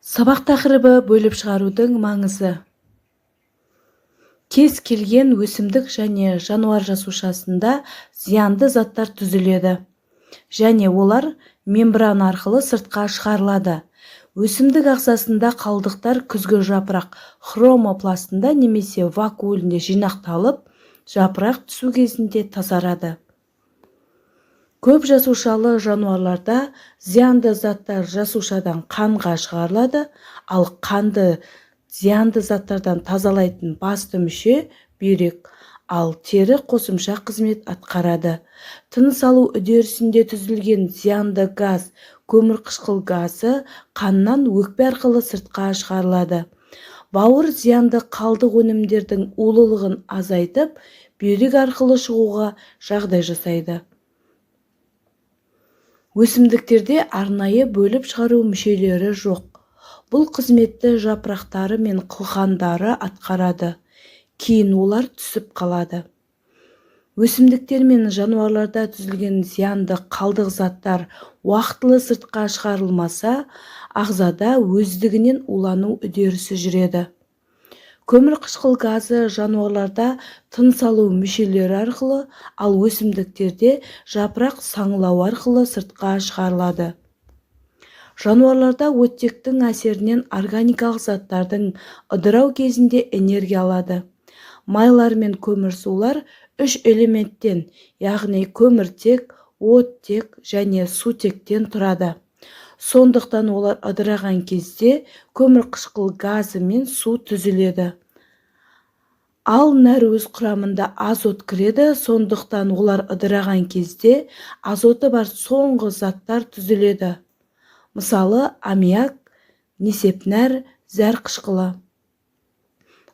Сабақ тақырыбы бөліп шығарудың маңызы. Кез келген өсімдік және жануар жасушасында зиянды заттар түзіледі, және олар мембрана арқылы сыртқа шығарылады. Өсімдік ағзасында қалдықтар күзгі жапырақ хромопластында немесе вакуолінде жинақталып, жапырақ түсу кезінде тазарады. Көп жасушалы жануарларда зиянды заттар жасушадан қанға шығарылады, ал қанды зиянды заттардан тазалайтын басты мүше бүйрек, ал тері қосымша қызмет атқарады. Тыныс алу үдерісінде түзілген зиянды газ, көмірқышқыл газы қаннан өкпе арқылы сыртқа шығарылады. Бауыр зиянды қалдық өнімдердің улылығын азайтып, бүйрек арқылы шығуға жағдай жасайды. Өсімдіктерде арнайы бөліп шығару мүшелері жоқ. Бұл қызметті жапырақтары мен қылқандары атқарады. Кейін олар түсіп қалады. Өсімдіктер мен жануарларда түзілген зиянды қалдық заттар уақытылы сыртқа шығарылмаса, ағзада өздігінен улану үдерісі жүреді. Көмірқышқыл газы жануарларда тыныс алу мүшелері арқылы, ал өсімдіктерде жапырақ саңылау арқылы сыртқа шығарылады. Жануарларда оттектің әсерінен органикалық заттардың ыдырау кезінде энергия алады. Майлар мен көмірсулар үш элементтен, яғни көміртек, оттек және сутектен тұрады. Сондықтан олар ыдыраған кезде көмірқышқыл газы мен су түзіледі. Ал нәруыз құрамында азот кіреді, сондықтан олар ыдыраған кезде азоты бар соңғы заттар түзіледі. Мысалы, аммиак, несепнәр, зәр қышқылы.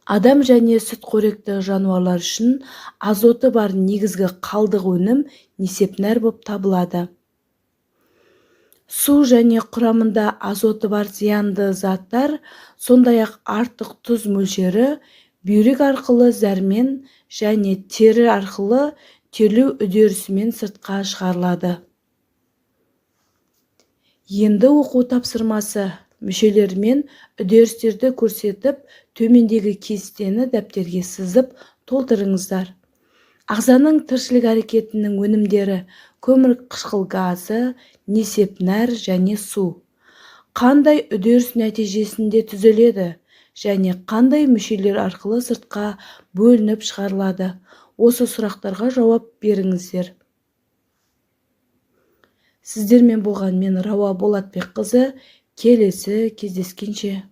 Адам және сүтқоректі жануарлар үшін азоты бар негізгі қалдық өнім несепнәр болып табылады. Су және құрамында азоты бар зиянды заттар, сондай-ақ артық тұз мөлшері бүйрек арқылы зәрмен және тері арқылы терлеу үдерісімен сыртқа шығарылады. Енді оқу тапсырмасы мүшелер мен үдерістерді көрсетіп, төмендегі кестені дәптерге сызып толтырыңыздар. Ағзаның тіршілік әрекетінің өнімдері көмірқышқыл газы, несепнәр және су. Қандай үдеріс нәтижесінде түзіледі және қандай мүшелер арқылы сыртқа бөлініп шығарылады? Осы сұрақтарға жауап беріңіздер. Сіздермен болған мен Рауа Болатбекқызы. Келесі кездескенше.